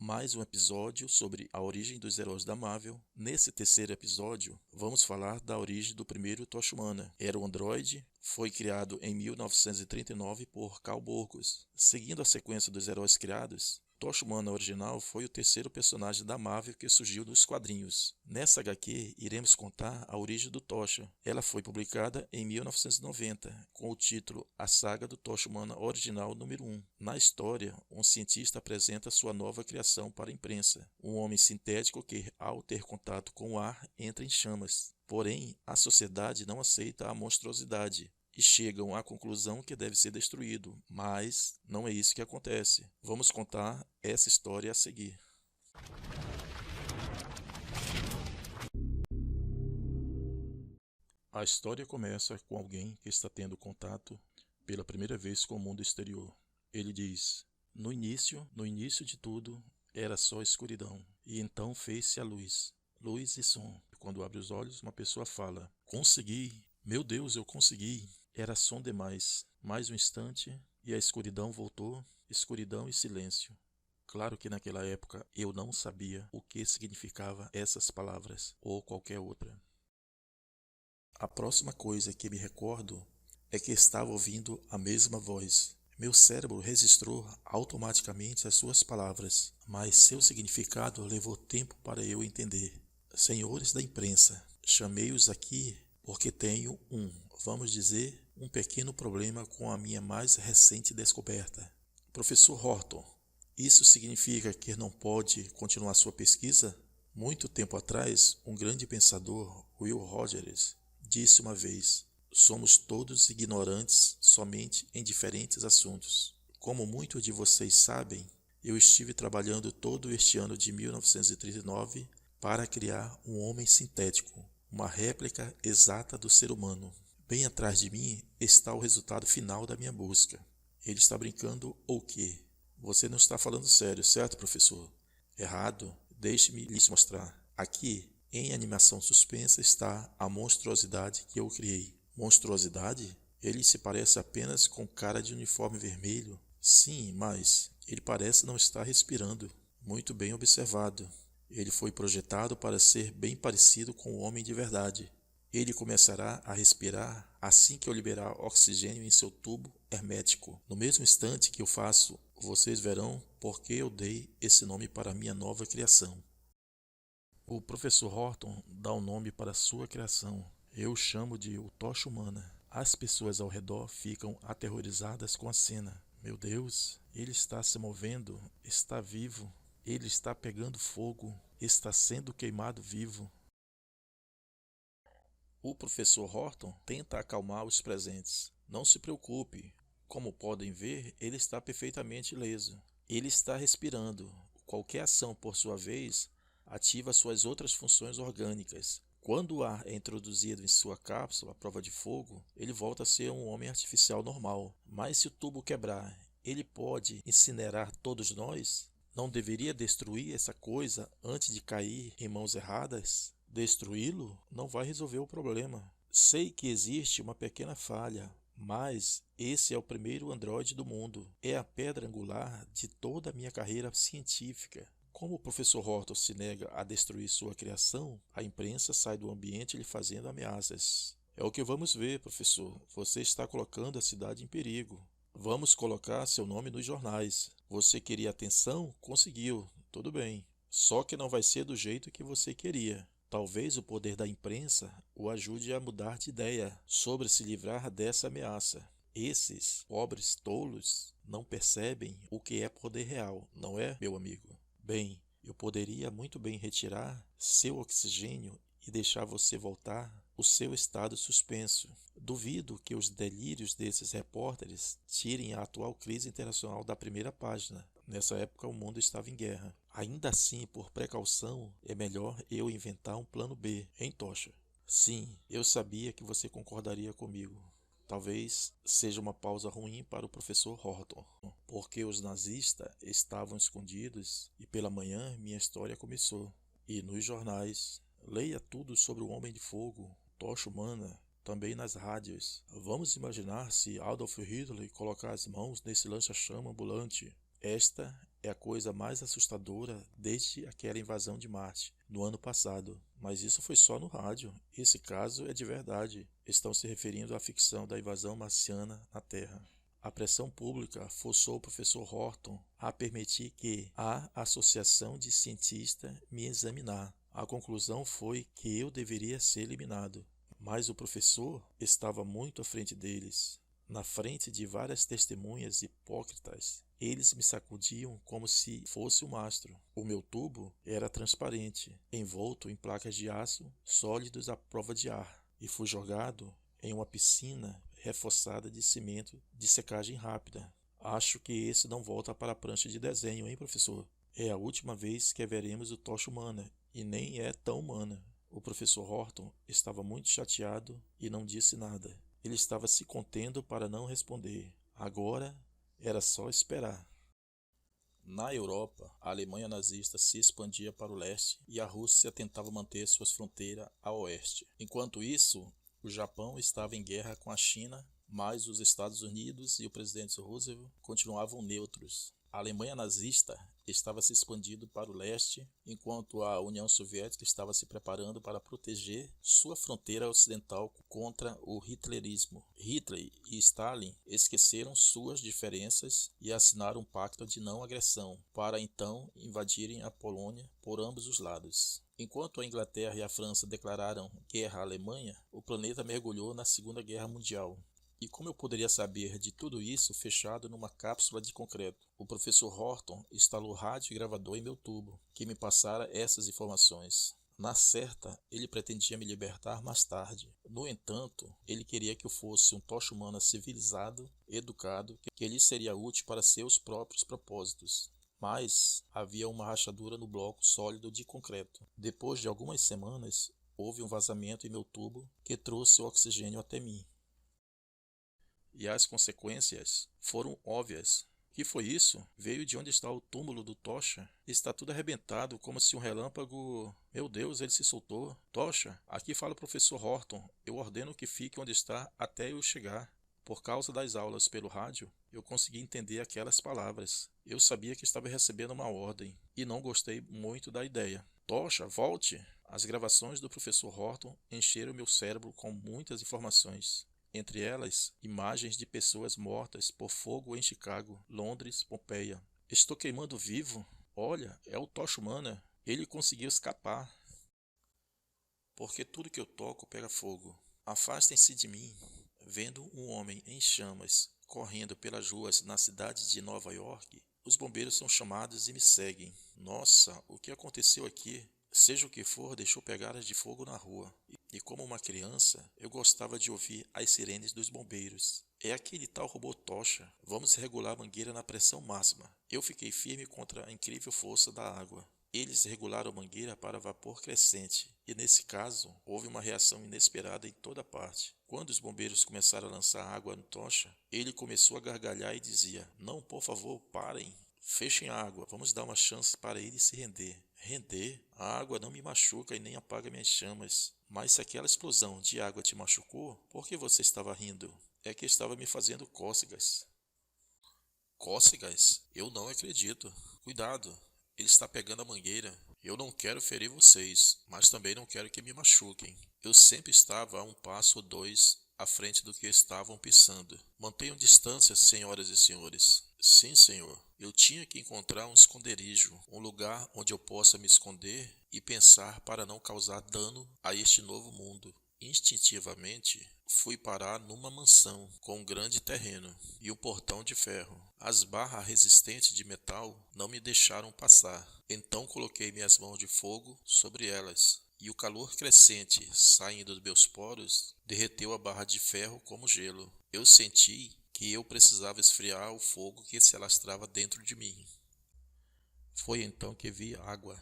mais um episódio sobre a origem dos heróis da Marvel. Nesse terceiro episódio, vamos falar da origem do primeiro Tocha Humana. Era um androide, foi criado em 1939 por Carl Burgos. Seguindo a sequência dos heróis criados, Tocha Humana original foi o terceiro personagem da Marvel que surgiu nos quadrinhos. Nessa HQ, iremos contar a origem do Tocha. Ela foi publicada em 1990, com o título A Saga do Tocha Humana Original número 1. Na história, um cientista apresenta sua nova criação para a imprensa, um homem sintético que, ao ter contato com o ar, entra em chamas. Porém, a sociedade não aceita a monstruosidade e chegam à conclusão que deve ser destruído, mas não é isso que acontece. Vamos contar essa história a seguir. A história começa com alguém que está tendo contato pela primeira vez com o mundo exterior. Ele diz: no início de tudo, era só escuridão, e então fez-se a luz, luz e som. Quando abre os olhos, uma pessoa fala: consegui, meu Deus, eu consegui. Era som demais. Mais um instante e a escuridão voltou, escuridão e silêncio. Claro que naquela época eu não sabia o que significava essas palavras ou qualquer outra. A próxima coisa que me recordo é que estava ouvindo a mesma voz. Meu cérebro registrou automaticamente as suas palavras, mas seu significado levou tempo para eu entender. Senhores da imprensa, chamei-os aqui porque tenho vamos dizer, um pequeno problema com a minha mais recente descoberta. Professor Horton, isso significa que não pode continuar sua pesquisa? Muito tempo atrás, um grande pensador, Will Rogers, disse uma vez: somos todos ignorantes somente em diferentes assuntos. Como muitos de vocês sabem, eu estive trabalhando todo este ano de 1939 para criar um homem sintético, uma réplica exata do ser humano. Bem atrás de mim está o resultado final da minha busca. Ele está brincando ou quê? Você não está falando sério, certo, professor? Errado. Deixe-me lhes mostrar. Aqui, em animação suspensa, está a monstruosidade que eu criei. Monstruosidade? Ele se parece apenas com cara de uniforme vermelho. Sim, mas ele parece não estar respirando. Muito bem observado. Ele foi projetado para ser bem parecido com o homem de verdade. Ele começará a respirar assim que eu liberar oxigênio em seu tubo hermético. No mesmo instante que eu faço, vocês verão por que eu dei esse nome para minha nova criação. O professor Horton dá um nome para sua criação. Eu chamo de o Tocha Humana. As pessoas ao redor ficam aterrorizadas com a cena. Meu Deus, ele está se movendo, está vivo, ele está pegando fogo, está sendo queimado vivo. O professor Horton tenta acalmar os presentes. Não se preocupe. Como podem ver, ele está perfeitamente ileso. Ele está respirando. Qualquer ação, por sua vez, ativa suas outras funções orgânicas. Quando o ar é introduzido em sua cápsula à prova de fogo, ele volta a ser um homem artificial normal. Mas se o tubo quebrar, ele pode incinerar todos nós? Não deveria destruir essa coisa antes de cair em mãos erradas? Destruí-lo não vai resolver o problema. Sei que existe uma pequena falha, mas esse é o primeiro androide do mundo. É a pedra angular de toda a minha carreira científica. Como o professor Horton se nega a destruir sua criação, a imprensa sai do ambiente lhe fazendo ameaças. É o que vamos ver, professor. Você está colocando a cidade em perigo. Vamos colocar seu nome nos jornais. Você queria atenção? Conseguiu. Tudo bem. Só que não vai ser do jeito que você queria. Talvez o poder da imprensa o ajude a mudar de ideia sobre se livrar dessa ameaça. Esses pobres tolos não percebem o que é poder real, não é, meu amigo? Bem, eu poderia muito bem retirar seu oxigênio e deixar você voltar ao seu estado suspenso. Duvido que os delírios desses repórteres tirem a atual crise internacional da primeira página. Nessa época o mundo estava em guerra. Ainda assim, por precaução, é melhor eu inventar um plano B, hein, Tocha? Sim, eu sabia que você concordaria comigo. Talvez seja uma pausa ruim para o professor Horton, porque os nazistas estavam escondidos e pela manhã minha história começou. E nos jornais, leia tudo sobre o Homem de Fogo, Tocha Humana, também nas rádios. Vamos imaginar se Adolf Hitler colocar as mãos nesse lança-chama ambulante. Esta é a coisa mais assustadora desde aquela invasão de Marte, no ano passado. Mas isso foi só no rádio. Esse caso é de verdade. Estão se referindo à ficção da invasão marciana na Terra. A pressão pública forçou o professor Horton a permitir que a Associação de Cientistas me examinar. A conclusão foi que eu deveria ser eliminado. Mas o professor estava muito à frente deles. Na frente de várias testemunhas hipócritas, eles me sacudiam como se fosse um mastro. O meu tubo era transparente, envolto em placas de aço sólidos à prova de ar, e fui jogado em uma piscina reforçada de cimento de secagem rápida. Acho que esse não volta para a prancha de desenho, hein, professor? É a última vez que veremos o Tocha Humana, e nem é tão humana. O professor Horton estava muito chateado e não disse nada. Ele estava se contendo para não responder. Agora era só esperar. Na Europa, a Alemanha nazista se expandia para o leste e a Rússia tentava manter suas fronteiras a oeste. Enquanto isso, o Japão estava em guerra com a China, mas os Estados Unidos e o presidente Roosevelt continuavam neutros. A Alemanha nazista estava se expandindo para o leste, enquanto a União Soviética estava se preparando para proteger sua fronteira ocidental contra o hitlerismo. Hitler e Stalin esqueceram suas diferenças e assinaram um pacto de não agressão, para então invadirem a Polônia por ambos os lados. Enquanto a Inglaterra e a França declararam guerra à Alemanha, o planeta mergulhou na Segunda Guerra Mundial. E como eu poderia saber de tudo isso fechado numa cápsula de concreto? O professor Horton instalou rádio e gravador em meu tubo, que me passara essas informações. Na certa, ele pretendia me libertar mais tarde. No entanto, ele queria que eu fosse um Tocha Humana civilizado, educado, que lhe seria útil para seus próprios propósitos. Mas havia uma rachadura no bloco sólido de concreto. Depois de algumas semanas, houve um vazamento em meu tubo que trouxe o oxigênio até mim. E as consequências foram óbvias. O que foi isso? Veio de onde está o túmulo do Tocha? Está tudo arrebentado, como se um relâmpago... Meu Deus, ele se soltou. Tocha, aqui fala o professor Horton. Eu ordeno que fique onde está até eu chegar. Por causa das aulas pelo rádio, eu consegui entender aquelas palavras. Eu sabia que estava recebendo uma ordem, e não gostei muito da ideia. Tocha, volte! As gravações do professor Horton encheram meu cérebro com muitas informações. Entre elas, imagens de pessoas mortas por fogo em Chicago, Londres, Pompeia. Estou queimando vivo? Olha, é o Tocha Humana. Ele conseguiu escapar. Porque tudo que eu toco pega fogo. Afastem-se de mim. Vendo um homem em chamas correndo pelas ruas na cidade de Nova York, os bombeiros são chamados e me seguem. Nossa, o que aconteceu aqui? Seja o que for, deixou pegadas de fogo na rua. E como uma criança, eu gostava de ouvir as sirenes dos bombeiros. É aquele tal robô Tocha. Vamos regular a mangueira na pressão máxima. Eu fiquei firme contra a incrível força da água. Eles regularam a mangueira para vapor crescente, e nesse caso, houve uma reação inesperada em toda parte. Quando os bombeiros começaram a lançar água no Tocha, ele começou a gargalhar e dizia: "Não, por favor, parem. Fechem a água, vamos dar uma chance para ele se render." Render? A água não me machuca e nem apaga minhas chamas. Mas se aquela explosão de água te machucou, por que você estava rindo? É que estava me fazendo cócegas. Cócegas? Eu não acredito. Cuidado, ele está pegando a mangueira. Eu não quero ferir vocês, mas também não quero que me machuquem. Eu sempre estava a um passo ou dois à frente do que estavam pensando. Mantenham distância, senhoras e senhores. Sim, senhor. Eu tinha que encontrar um esconderijo, um lugar onde eu possa me esconder e pensar para não causar dano a este novo mundo. Instintivamente, fui parar numa mansão com um grande terreno e um portão de ferro. As barras resistentes de metal não me deixaram passar. Então coloquei minhas mãos de fogo sobre elas, e o calor crescente saindo dos meus poros derreteu a barra de ferro como gelo. Eu senti que eu precisava esfriar o fogo que se alastrava dentro de mim. Foi então que vi água.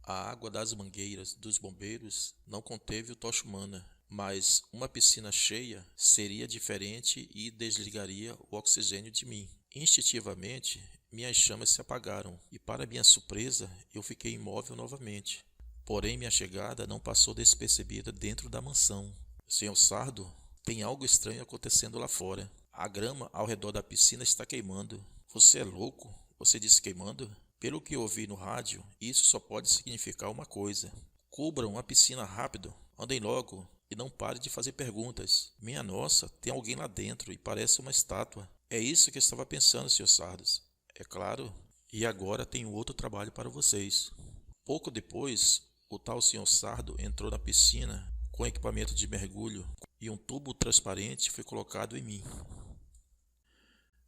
A água das mangueiras dos bombeiros não conteve o Tocha Humana, mas uma piscina cheia seria diferente e desligaria o oxigênio de mim. Instintivamente, minhas chamas se apagaram e, para minha surpresa, eu fiquei imóvel novamente. Porém, minha chegada não passou despercebida dentro da mansão. Senhor Sardo, tem algo estranho acontecendo lá fora. A grama ao redor da piscina está queimando. Você é louco? Você disse queimando? Pelo que eu ouvi no rádio, isso só pode significar uma coisa. Cubram a piscina rápido, andem logo e não pare de fazer perguntas. Minha nossa, tem alguém lá dentro e parece uma estátua. É isso que eu estava pensando, Sr. Sardas. É claro. E agora tenho outro trabalho para vocês. Pouco depois, o tal Sr. Sardo entrou na piscina com equipamento de mergulho e um tubo transparente foi colocado em mim.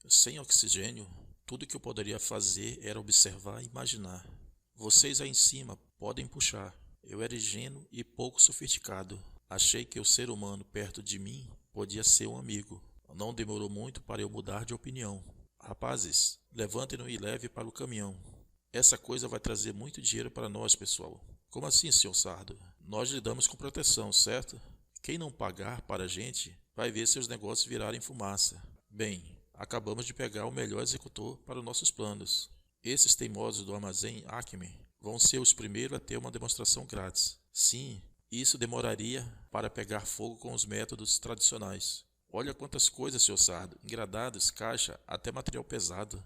Sem oxigênio, tudo que eu poderia fazer era observar e imaginar. Vocês aí em cima podem puxar. Eu era ingênuo e pouco sofisticado. Achei que o ser humano perto de mim podia ser um amigo. Não demorou muito para eu mudar de opinião. Rapazes, levantem-no e leve para o caminhão. Essa coisa vai trazer muito dinheiro para nós, pessoal. Como assim, Sr. Sardo? Nós lidamos com proteção, certo? Quem não pagar para a gente vai ver seus negócios virarem fumaça. Bem, acabamos de pegar o melhor executor para os nossos planos. Esses teimosos do armazém Acme vão ser os primeiros a ter uma demonstração grátis. Sim, isso demoraria para pegar fogo com os métodos tradicionais. Olha quantas coisas, Sr. Sardo. Engradados, caixa, até material pesado.